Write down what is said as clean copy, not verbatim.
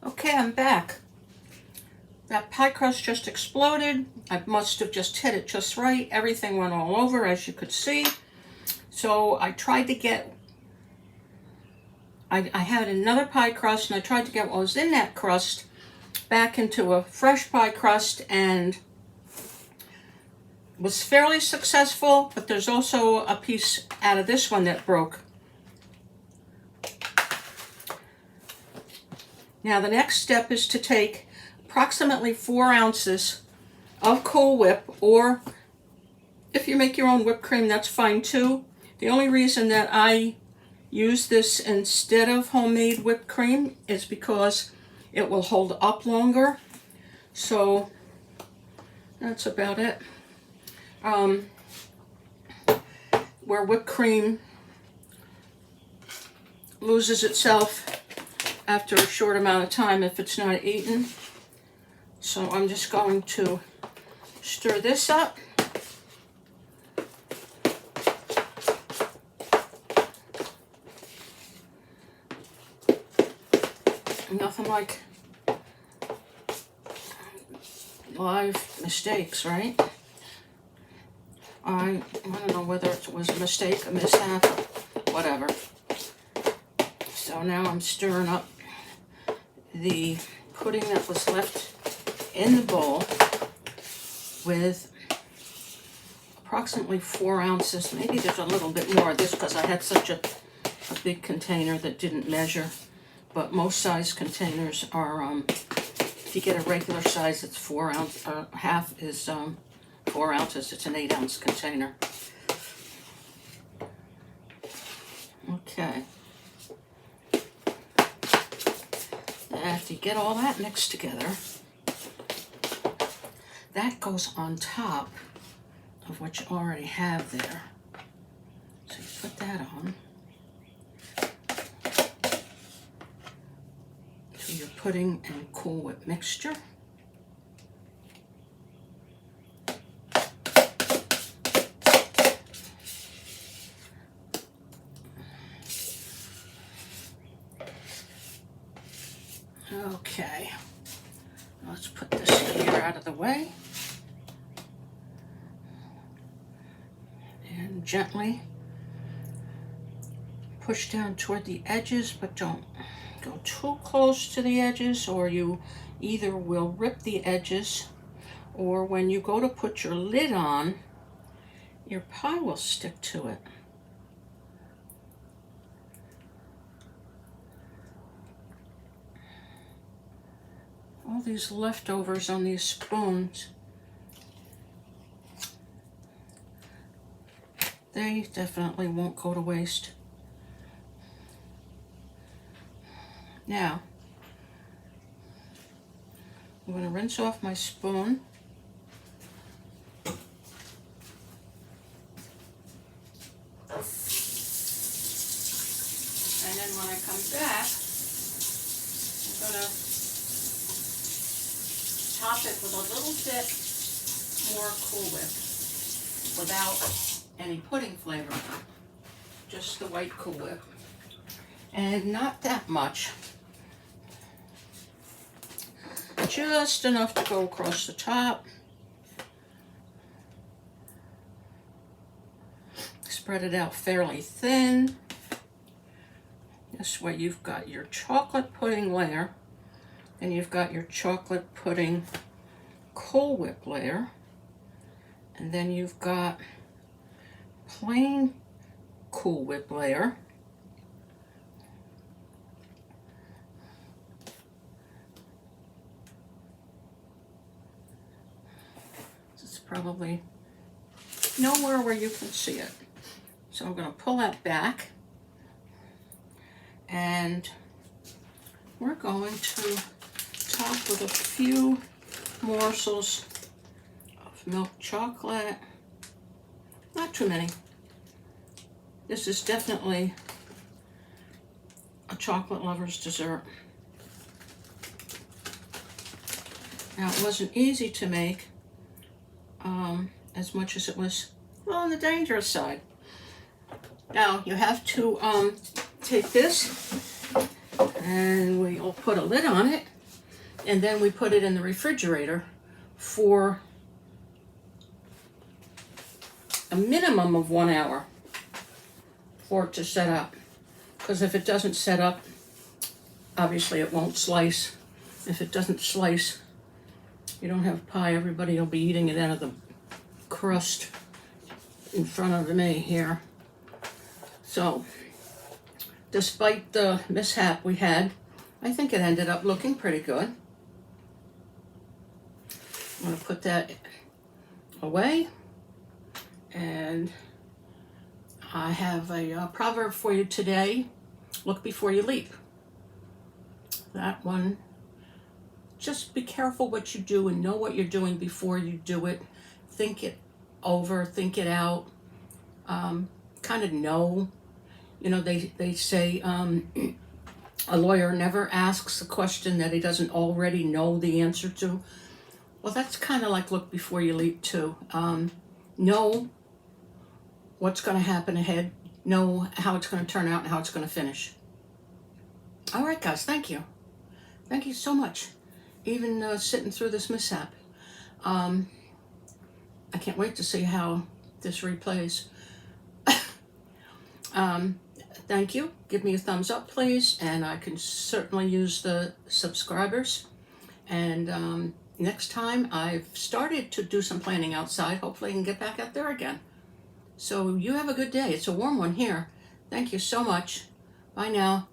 Okay, I'm back. That pie crust just exploded. I must have just hit it just right. Everything went all over, as you could see. So I tried to get, I had another pie crust, and I tried to get what was in that crust back into a fresh pie crust, and was fairly successful, but there's also a piece out of this one that broke. Now the next step is to take approximately 4 ounces of Cool Whip, or if you make your own whipped cream, that's fine too. The only reason that I use this instead of homemade whipped cream is because it will hold up longer. So that's about it. Where whipped cream loses itself after a short amount of time if it's not eaten. So I'm just going to stir this up. Nothing like live mistakes, right? I don't know whether it was a mistake, a mishap, whatever. So now I'm stirring up the pudding that was left in the bowl with approximately 4 ounces. Maybe there's a little bit more of this because I had such a big container that didn't measure. But most size containers are, if you get a regular size, it's 4 ounces, or half is 4 ounces. It's an 8-ounce container. Okay. After you get all that mixed together, that goes on top of what you already have there. So you put that on to your pudding and Cool Whip mixture. Okay, let's put this here out of the way and gently push down toward the edges, but don't go too close to the edges, or you either will rip the edges, or when you go to put your lid on, your pie will stick to it. All these leftovers on these spoons, they definitely won't go to waste. Now, I'm going to rinse off my spoon. And then when I come back, I'm going to top it with a little bit more Cool Whip without any pudding flavor, just the white Cool Whip. And not that much, just enough to go across the top. Spread it out fairly thin. This way you've got your chocolate pudding layer, and you've got your chocolate pudding Cool Whip layer, and then you've got plain Cool Whip layer. It's probably nowhere where you can see it. So I'm going to pull that back, and we're going to top with a few morsels of milk chocolate. Not too many. This is definitely a chocolate lover's dessert. Now, it wasn't easy to make as much as it was, well, on the dangerous side. Now, you have to take this, and we'll put a lid on it, and then we put it in the refrigerator for a minimum of 1 hour for it to set up. Because if it doesn't set up, obviously it won't slice. If it doesn't slice, you don't have pie. Everybody will be eating it out of the crust in front of me here. So, despite the mishap we had, I think it ended up looking pretty good. I'm going to put that away. And I have a proverb for you today. Look before you leap. That one, just be careful what you do and know what you're doing before you do it. Think it over, think it out. Kind of know. You know, they say a lawyer never asks a question that he doesn't already know the answer to. Well, that's kind of like look before you leap too. Know what's going to happen ahead. Know how it's going to turn out and how it's going to finish. All right, guys, thank you. Thank you so much. Even sitting through this mishap. I can't wait to see how this replays. Thank you. Give me a thumbs up, please. And I can certainly use the subscribers. And next time, I've started to do some planning outside. Hopefully I can get back out there again. So you have a good day. It's a warm one here. Thank you so much. Bye now.